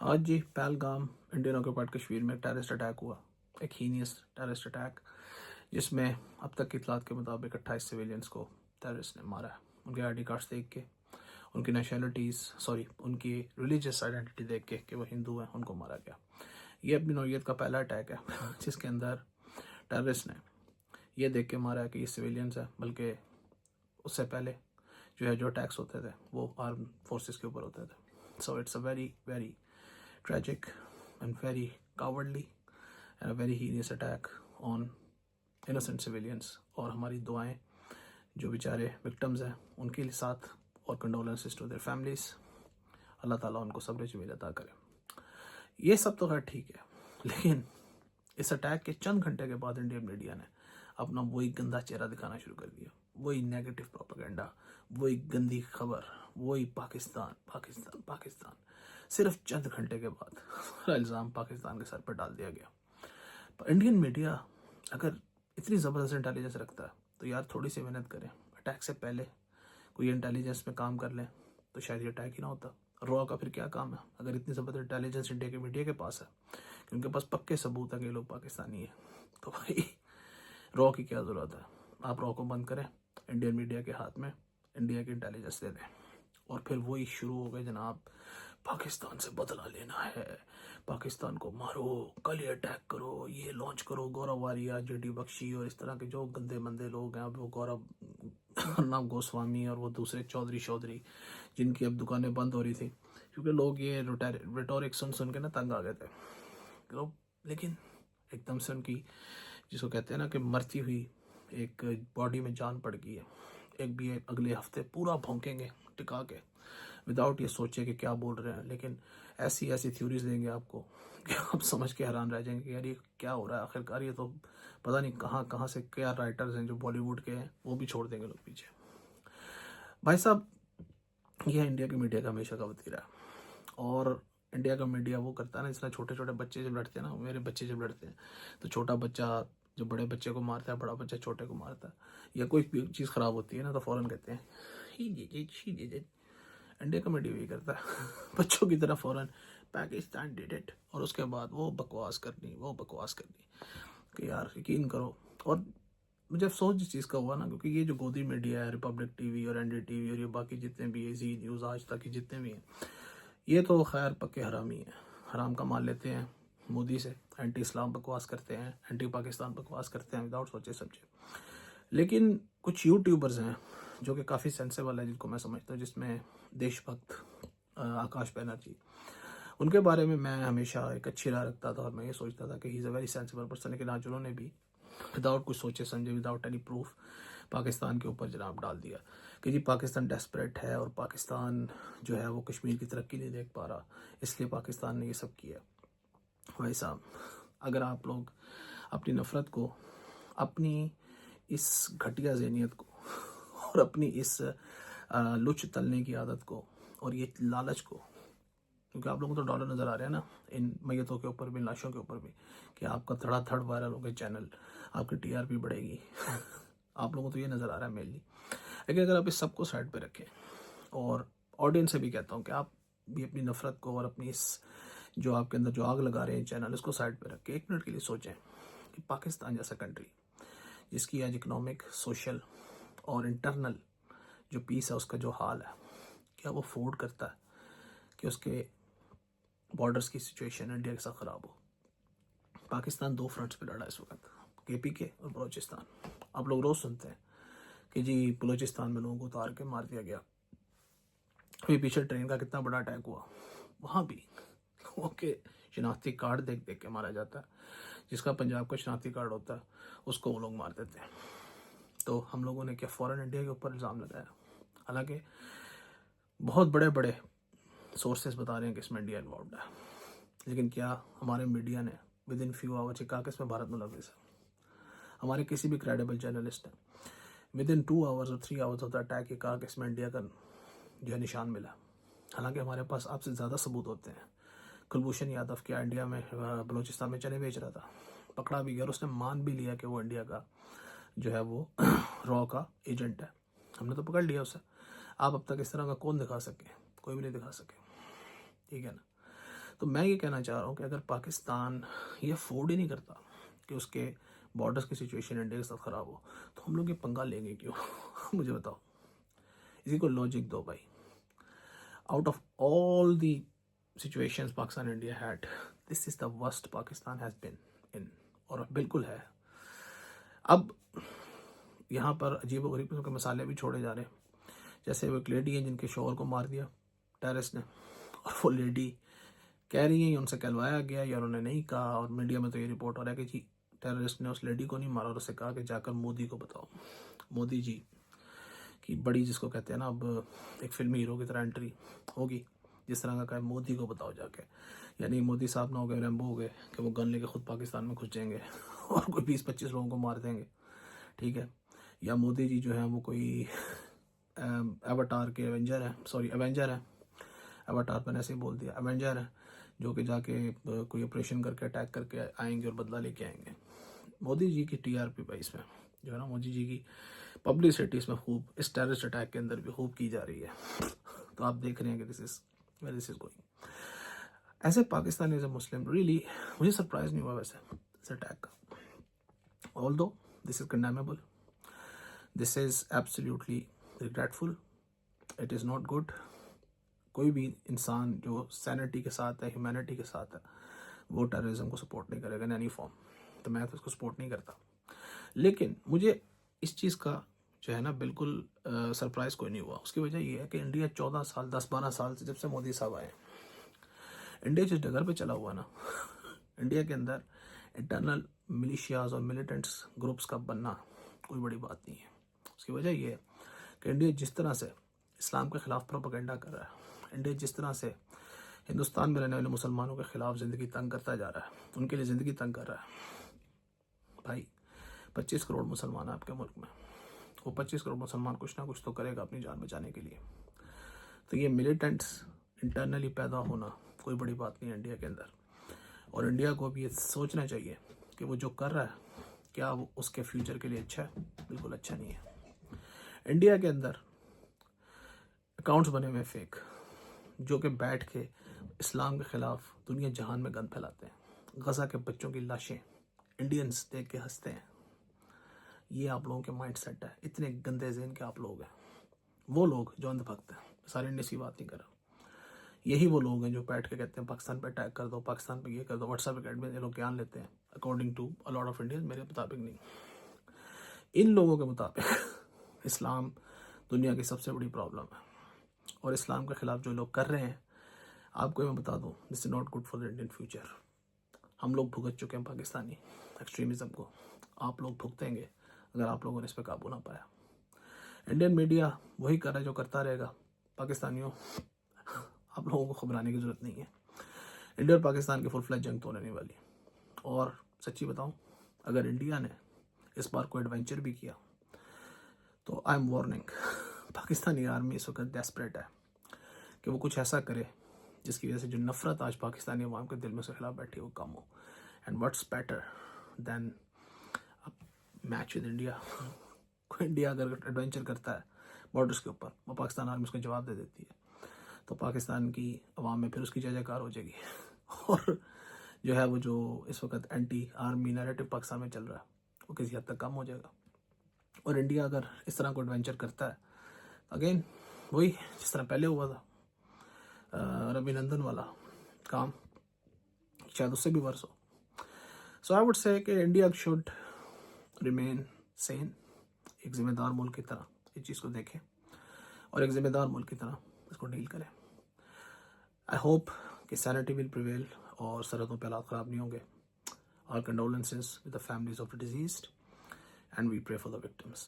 आज जी Pahalgam Indian occupied Kashmir में terrorist attack हुआ। एक हीनियस टेररिस्ट अटैक जिसमें अब तक की इतलात के मुताबिक 28 सिविलियंस को टेररिस्ट ने मारा है। उनके आईडी कार्ड्स देख के, उनकी उनकी रिलीजियस आइडेंटिटी देख के कि वो हिंदू हैं, उनको मारा गया। ये अपनी नौयत का पहला अटैक है जिसके अंदर टेररिस्ट ने ये देख के मारा है कि ये सिविलियंस है, बल्कि उससे पहले जो अटैक्स होते थे वो आर्म फोर्सेस के ऊपर होते थे। So it's a very very tragic and very cowardly and a very heinous attack on innocent civilians। और हमारी दुआएं जो बेचारे विक्टिम्स हैं उनके साथ, और कंडोलेंसेस टू देयर फैमिलीज। अल्लाह ताला उनको सब्र जमील अता करे। ये सब तो खैर ठीक है, लेकिन इस अटैक के चंद घंटे के बाद इंडियन मीडिया ने अपना वही गंदा चेहरा दिखाना शुरू कर दिया, वही नेगेटिव प्रोपेगेंडा, वही गंदी खबर, वही पाकिस्तान पाकिस्तान पाकिस्तान। सिर्फ चंद घंटे के बाद सारा इल्ज़ाम पाकिस्तान के सर पर डाल दिया गया। पर इंडियन मीडिया अगर इतनी ज़बरदस्त इंटेलिजेंस रखता है तो यार थोड़ी सी मेहनत करें। अटैक से पहले कोई इंटेलिजेंस में काम कर लें तो शायद ये अटैक ही ना होता। रॉ का फिर क्या काम है अगर इतनी ज़बरदस्त इंटेलिजेंस इंडिया के मीडिया के पास है कि उनके पास पक्के सबूत है कि लोग पाकिस्तानी है, तो भाई रॉ की क्या ज़रूरत है। आप रॉ को बंद करें, इंडियन मीडिया के हाथ में इंडिया की इंटेलिजेंस दे दें, और फिर वही शुरू हो गए जनाब, पाकिस्तान से बदला लेना है, पाकिस्तान को मारो, कल ही अटैक करो, ये लॉन्च करो। गौरव वारिया, जेडी बख्शी और इस तरह के जो गंदे मंदे लोग हैं, वो गौरव अर्नब गोस्वामी और वो दूसरे चौधरी जिनकी अब दुकानें बंद हो रही थी क्योंकि लोग ये रिटोरिक सुन के ना तंग आ गए थे लोग। लेकिन एकदम से उनकी, जिसको कहते हैं ना कि मरती हुई एक बॉडी में जान पड़ गई है। एक भी अगले हफ्ते पूरा भौंकेंगे टिका के, विदाउट ये सोचे कि क्या बोल रहे हैं, लेकिन ऐसी ऐसी थ्योरीज देंगे आपको कि आप समझ के हैरान रह जाएंगे कि यार ये क्या हो रहा है आखिरकार। ये तो पता नहीं कहाँ कहाँ से क्या राइटर्स हैं जो बॉलीवुड के हैं, वो भी छोड़ देंगे लोग पीछे। भाई साहब, ये इंडिया के मीडिया का हमेशा का वतीरा है। और इंडिया का मीडिया वो करता है ना, जिसमें छोटे छोटे बच्चे जब लड़ते हैं ना, मेरे बच्चे जब लड़ते हैं तो छोटा बच्चा जो बड़े बच्चे को मारता है, बड़ा बच्चा छोटे को मारता है, या कोई चीज़ ख़राब होती है ना तो फ़ौरन कहते हैं ही जी। इंडिया का मीडिया भी करता है बच्चों की तरह फ़ौरन पाकिस्तान डिड इट, और उसके बाद वो बकवास करनी कि यार यकीन करो। और मुझे अफसोस इस चीज़ का हुआ ना, क्योंकि ये जो गोदी मीडिया है, रिपब्लिक टीवी और एनडीटीवी और ये बाकी जितने भी है, जी न्यूज़, आज तक के जितने भी हैं, ये तो खैर पक्के हरामी हैं। हराम का माल लेते हैं मोदी से, एंटी इस्लाम बकवास करते हैं, एंटी पाकिस्तान बकवास करते हैं विदाउट सोचे समझे। लेकिन कुछ यूट्यूबर्स हैं जो कि काफ़ी सेंसेबल है, जिनको मैं समझता हूँ, जिसमें देशभक्त आकाश बैनर्जी, उनके बारे में मैं हमेशा एक अच्छी राय रखता था और मैं ये सोचता था कि he is a very sensible person. लेकिन आज उन्होंने भी विदाउट कुछ सोचे समझे, विदाउट एनी प्रूफ, पाकिस्तान के ऊपर जनाब डाल दिया कि जी पाकिस्तान डेस्परेट है और पाकिस्तान जो है वो कश्मीर की तरक्की नहीं देख पा रहा, इसलिए पाकिस्तान ने ये सब किया। भाई साहब, अगर आप लोग अपनी नफ़रत को, अपनी इस घटिया ज़हनियत को और अपनी इस लुच तलने की आदत को और ये लालच को, क्योंकि आप लोगों को तो डॉलर नज़र आ रहे हैं ना इन मैयतों के ऊपर भी, लाशों के ऊपर भी, कि आपका धड़ाधड़ वायरल हो गया चैनल, आपकी टीआरपी बढ़ेगी आप लोगों को तो ये नज़र आ रहा है मेनली। लेकिन अगर आप इस सब को साइड पे रखें, और ऑडियंस से भी कहता हूँ कि आप भी अपनी नफ़रत को और अपनी इस जो आपके अंदर जो आग लगा रहे हैं चैनल, इसको साइड पे रख के 1 मिनट के लिए सोचें कि पाकिस्तान जैसा कंट्री, जिसकी आज इकोनॉमिक, सोशल और इंटरनल जो पीस है उसका जो हाल है, क्या वो अफोर्ड करता है कि उसके बॉर्डर्स की सिचुएशन इंडिया के साथ ख़राब हो। पाकिस्तान 2 फ्रंट्स पे लड़ा इस वक्त, KPK और बलूचिस्तान। आप लोग रोज़ सुनते हैं कि जी बलूचिस्तान में लोगों को उतार के मार दिया गया, अभी पीछे ट्रेन का कितना बड़ा अटैक हुआ, वहाँ भी लोगों के शनाख्ती कार्ड देख देख के मारा जाता है। जिसका पंजाब का शनाख्ती कार्ड होता है उसको वो लोग मार देते हैं। तो हम लोगों ने क्या फ़ौरन इंडिया के ऊपर इल्ज़ाम लगाया, हालांकि बहुत बड़े बड़े सोर्सेस बता रहे हैं कि इसमें इंडिया इन्वॉल्व है। लेकिन क्या हमारे मीडिया ने विद इन फ्यू आवर्स कहा कि इसमें भारत मुलविस है? हमारे किसी भी क्रेडिबल जर्नलिस्ट ने विद इन 2 आवर्स और 3 आवर्स ऑफ द अटैक ये कहा कि इसमें इंडिया का जो है निशान मिला? हालांकि हमारे पास आपसे ज़्यादा सबूत होते हैं। कुलभूषण यादव क्या इंडिया में बलूचिस्तान में चने बेच रहा था, पकड़ा भी गया और उसने मान भी लिया कि वो इंडिया का जो है वो रॉ का एजेंट है, हमने तो पकड़ लिया उसे। आप अब तक इस तरह का कौन दिखा सके? कोई भी नहीं दिखा सके, ठीक है ना। तो मैं ये कहना चाह रहा हूँ कि अगर पाकिस्तान ये अफोर्ड ही नहीं करता कि उसके बॉर्डर्स की सिचुएशन इंडिया के साथ ख़राब हो, तो हम लोग ये पंगा लेंगे क्यों? मुझे बताओ, इसी को लॉजिक दो भाई। Out of all the situations Pakistan India had, this is the worst Pakistan has been in, और बिल्कुल है। अब यहाँ पर अजीब गरीब किस्म के मसाले भी छोड़े जा रहे हैं। जैसे वो एक लेडी है जिनके शोहर को मार दिया टेररिस्ट ने, और वो लेडी कह रही है उनसे कहलवाया गया या उन्होंने नहीं कहा, और मीडिया में तो ये रिपोर्ट हो रहा है कि जी टेररिस्ट ने उस लेडी को नहीं मारा और उससे कहा कि जाकर मोदी को बताओ। मोदी जी की बड़ी, जिसको कहते हैं ना, अब एक फिल्मी हीरो की तरह एंट्री होगी, जिस तरह का कहे मोदी को बताओ जाके। यानी मोदी साहब ना हो गए रैम्बो हो गए कि वो गन लेके खुद पाकिस्तान में घुस जाएंगे और कोई 20-25 लोगों को मार देंगे, ठीक है। या मोदी जी जो है वो कोई एवाटार के एवेंजर है, सॉरी एवेंजर है, एवाटार पर ऐसे ही बोल दिया, एवेंजर है, जो कि जाके कोई ऑपरेशन करके अटैक करके आएंगे और बदला लेके आएंगे। मोदी जी की टीआरपी पे इसमें जो है ना, मोदी जी की पब्लिसिटी इसमें खूब, इस टेररिस्ट अटैक के अंदर भी खूब की जा रही है। तो आप देख रहे हैं कि दिस इज गोइंग। ऐसे Pakistan is a Muslim, really मुझे सरप्राइज नहीं हुआ वैसे इस अटैक का, although this is condemnable, this is absolutely regretful, it is not good. कोई भी इंसान जो सैनिटी के साथ है, ह्यूमैनिटी के साथ है, वो टेररिज्म को सपोर्ट नहीं करेगा इन एनी फॉर्म। तो मैं तो इसको सपोर्ट नहीं करता। लेकिन मुझे इस चीज़ का जो है ना बिल्कुल सरप्राइज़ कोई नहीं हुआ। उसकी वजह ये है कि इंडिया 14 साल 10-12 साल से, जब से मोदी साहब आए, इंडिया जिस डगर पे चला हुआ ना, इंडिया के अंदर इंटरनल मिलिशियाज और मिलिटेंट्स ग्रुप्स का बनना कोई बड़ी बात नहीं है। उसकी वजह ये है कि इंडिया जिस तरह से इस्लाम के ख़िलाफ़ प्रोपेगेंडा कर रहा है, इंडिया जिस तरह से हिंदुस्तान में रहने वाले मुसलमानों के ख़िलाफ़ ज़िंदगी तंग करता जा रहा है, उनके लिए ज़िंदगी तंग कर रहा है। भाई 25 करोड़ मुसलमान है आपके मुल्क में, वो 25 करोड़ मुसलमान कुछ ना कुछ तो करेगा अपनी जान बचाने के लिए। तो ये मिलिटेंट्स इंटरनली पैदा होना कोई बड़ी बात नहीं है इंडिया के अंदर। और इंडिया को भी ये सोचना चाहिए कि वो जो कर रहा है, क्या वो उसके फ्यूचर के लिए अच्छा है? बिल्कुल अच्छा नहीं है। इंडिया के अंदर अकाउंट्स बने हुए फेक, जो कि बैठ के इस्लाम के ख़िलाफ़ दुनिया जहान में गंद फैलाते हैं। गज़ा के बच्चों की लाशें इंडियंस देख के हंसते हैं। ये आप लोगों के माइंड सेट है, इतने गंदे ज़हन के आप लोग हैं। वो लोग जो अंधभक्त हैं, सारे इंडिया की बात नहीं कर रहा, यही वो लोग हैं जो बैठ के कहते हैं पाकिस्तान पे अटैक कर दो, पाकिस्तान पे ये कर दो। व्हाट्सएप अकेडमी ये लोग ज्ञान लेते हैं according to a lot of Indians, मेरे मुताबिक नहीं। इन लोगों के मुताबिक इस्लाम दुनिया की सबसे बड़ी प्रॉब्लम है, और इस्लाम के ख़िलाफ़ जो लोग कर रहे हैं, आपको मैं बता दूं, this is not good for the Indian future. हम लोग भुगत चुके हैं पाकिस्तानी एक्सट्रीमिज़म को, आप लोग भुगतेंगे अगर आप लोगों ने इस पर काबू ना पाया। इंडियन मीडिया वही कर रहा है जो करता रहेगा। पाकिस्तानियों, आप लोगों को घबराने की ज़रूरत नहीं है। इंडिया और पाकिस्तान की फुल फ्लैज जंग तो होने नहीं वाली। और सच्ची बताऊं, अगर इंडिया ने इस बार कोई एडवेंचर भी किया तो I am warning, Pakistani army इस वक्त डेस्परेट है कि वो कुछ ऐसा करे जिसकी वजह से जो नफरत आज पाकिस्तानी अवाम के दिल में से खिलाफ बैठी है वो कम हो। And what's better than match with India. कोई इंडिया अगर एडवेंचर करता है बॉर्डर्स के ऊपर, वो पाकिस्तान आर्मी उसको जवाब दे देती है, तो पाकिस्तान की अवाम में फिर उसकी जय जयकार हो जाएगी। और जो है वो जो इस वक्त एंटी आर्मी नैरेटिव पाकिस्तान में चल रहा है, वो किसी हद तक कम हो जाएगा। और इंडिया अगर इस तरह को एडवेंचर करता है, अगेन वही जिस तरह पहले हुआ था रविनंदन वाला काम, शायद उससे भी वर्ष हो। सो आई वुड से कि इंडिया शुड रिमेन सेन, एक जिम्मेदार मुल्क की तरह इस चीज़ को देखें और एक जिम्मेदार मुल्क की तरह इसको डील करें। आई होप कि सैनिटी विल प्रिवेल और सरहदों पे हालात ख़राब नहीं होंगे। Our condolences with the families of the deceased, and we pray for the victims.